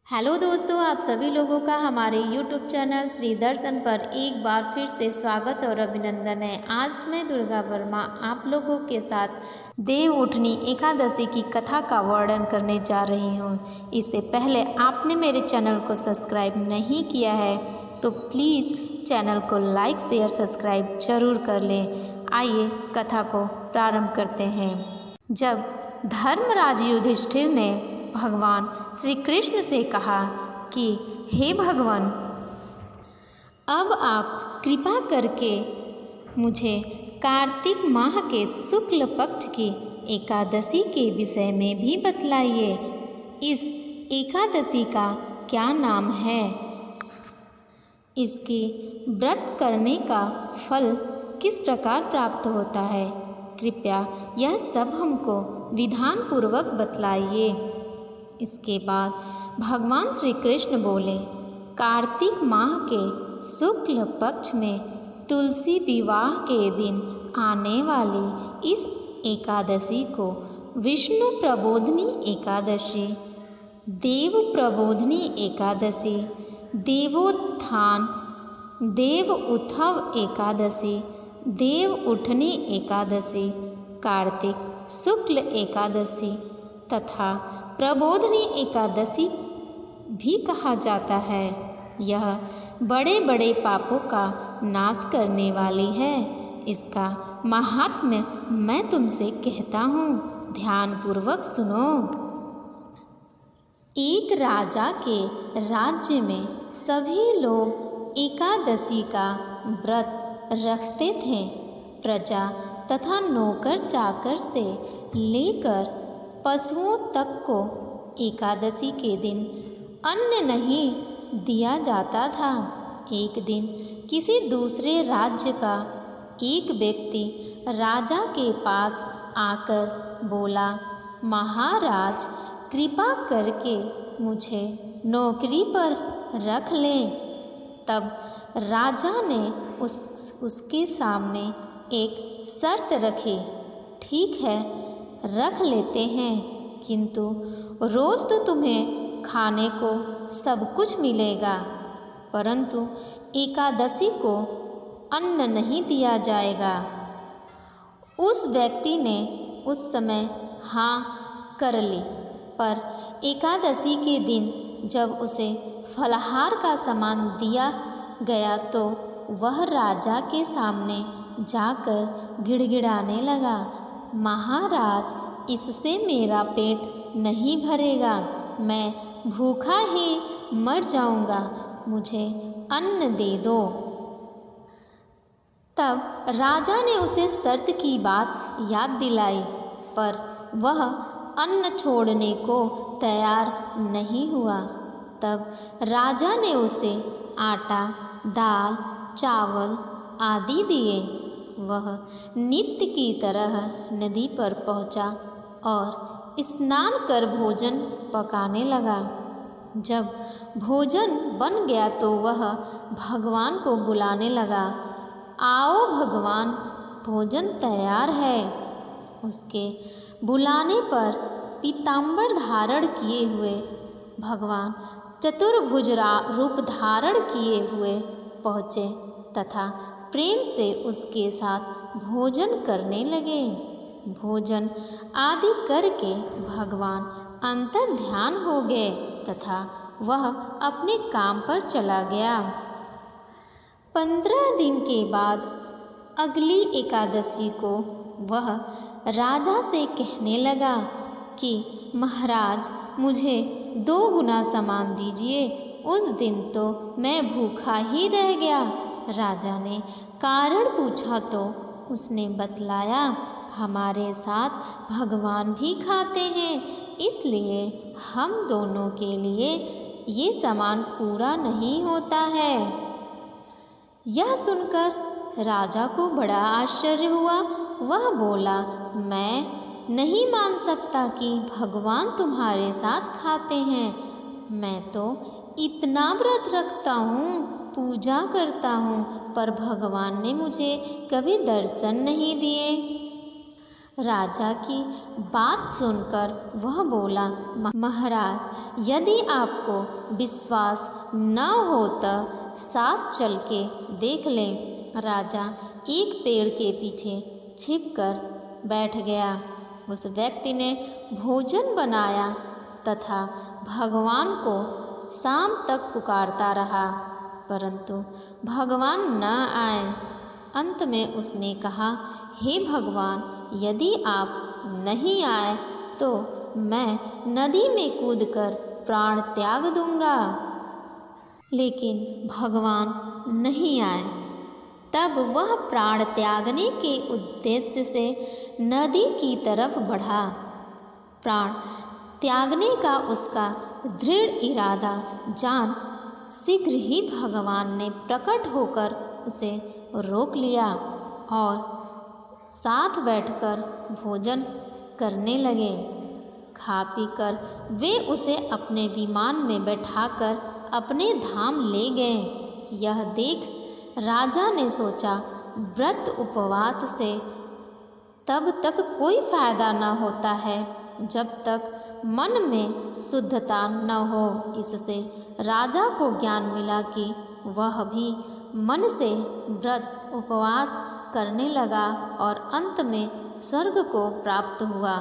Hello दोस्तों, आप सभी लोगों का हमारे YouTube चैनल श्री दर्शन पर एक बार फिर से स्वागत और अभिनंदन है। आज मैं दुर्गा वर्मा आप लोगों के साथ देव उठनी एकादशी की कथा का वर्णन करने जा रही हूँ। इससे पहले आपने मेरे चैनल को सब्सक्राइब नहीं किया है तो प्लीज़ चैनल को लाइक शेयर सब्सक्राइब जरूर कर लें। आइए कथा को प्रारंभ करते हैं। जब धर्मराज युधिष्ठिर ने भगवान श्री कृष्ण से कहा कि हे भगवान, अब आप कृपा करके मुझे कार्तिक माह के शुक्ल पक्ष की एकादशी के विषय में भी बतलाइए। इस एकादशी का क्या नाम है? इसके व्रत करने का फल किस प्रकार प्राप्त होता है? कृपया यह सब हमको विधान पूर्वक बतलाइए। इसके बाद भगवान श्री कृष्ण बोले, कार्तिक माह के शुक्ल पक्ष में तुलसी विवाह के दिन आने वाली इस एकादशी को विष्णु प्रबोधिनी एकादशी, देव प्रबोधिनी एकादशी, देवोत्थान, देव उत्थव एकादशी, देव उठनी एकादशी, कार्तिक शुक्ल एकादशी तथा प्रबोधिनी एकादशी भी कहा जाता है। यह बड़े बड़े पापों का नाश करने वाली है। इसका महात्म्य मैं तुमसे कहता हूँ, ध्यान पूर्वक सुनो। एक राजा के राज्य में सभी लोग एकादशी का व्रत रखते थे। प्रजा तथा नौकर चाकर से लेकर पशुओं तक को एकादशी के दिन अन्न नहीं दिया जाता था। एक दिन किसी दूसरे राज्य का एक व्यक्ति राजा के पास आकर बोला, महाराज, कृपा करके मुझे नौकरी पर रख लें। तब राजा ने उसके सामने एक शर्त रखी। ठीक है, रख लेते हैं, किंतु रोज़ तो तुम्हें खाने को सब कुछ मिलेगा, परंतु एकादशी को अन्न नहीं दिया जाएगा। उस व्यक्ति ने उस समय हाँ कर ली, पर एकादशी के दिन जब उसे फलाहार का सामान दिया गया तो वह राजा के सामने जाकर गिड़गिड़ाने लगा, महाराज, इससे मेरा पेट नहीं भरेगा, मैं भूखा ही मर जाऊंगा, मुझे अन्न दे दो। तब राजा ने उसे शर्त की बात याद दिलाई, पर वह अन्न छोड़ने को तैयार नहीं हुआ। तब राजा ने उसे आटा, दाल, चावल आदि दिए। वह नित्य की तरह नदी पर पहुंचा और स्नान कर भोजन पकाने लगा। जब भोजन बन गया तो वह भगवान को बुलाने लगा, आओ भगवान, भोजन तैयार है। उसके बुलाने पर पीताम्बर धारण किए हुए भगवान चतुर्भुज रूप धारण किए हुए पहुँचे तथा प्रेम से उसके साथ भोजन करने लगे। भोजन आदि करके भगवान अंतर ध्यान हो गए तथा वह अपने काम पर चला गया। 15 दिन के बाद अगली एकादशी को वह राजा से कहने लगा कि महाराज, मुझे 2 गुना सामान दीजिए। उस दिन तो मैं भूखा ही रह गया। राजा ने कारण पूछा तो उसने बतलाया, हमारे साथ भगवान भी खाते हैं, इसलिए हम दोनों के लिए ये सामान पूरा नहीं होता है। यह सुनकर राजा को बड़ा आश्चर्य हुआ। वह बोला, मैं नहीं मान सकता कि भगवान तुम्हारे साथ खाते हैं। मैं तो इतना व्रत रखता हूँ, पूजा करता हूँ, पर भगवान ने मुझे कभी दर्शन नहीं दिए। राजा की बात सुनकर वह बोला, महाराज, यदि आपको विश्वास न हो तो साथ चल के देख लें। राजा एक पेड़ के पीछे छिपकर बैठ गया। उस व्यक्ति ने भोजन बनाया तथा भगवान को शाम तक पुकारता रहा, परंतु भगवान न आए। अंत में उसने कहा, हे भगवान, यदि आप नहीं आए तो मैं नदी में कूदकर प्राण त्याग दूंगा। लेकिन भगवान नहीं आए। तब वह प्राण त्यागने के उद्देश्य से नदी की तरफ बढ़ा। प्राण त्यागने का उसका दृढ़ इरादा जान शीघ्र ही भगवान ने प्रकट होकर उसे रोक लिया और साथ बैठकर भोजन करने लगे। खा पी कर वे उसे अपने विमान में बैठाकर अपने धाम ले गए। यह देख राजा ने सोचा, व्रत उपवास से तब तक कोई फायदा न होता है जब तक मन में शुद्धता न हो। इससे राजा को ज्ञान मिला कि वह भी मन से व्रत उपवास करने लगा और अंत में स्वर्ग को प्राप्त हुआ।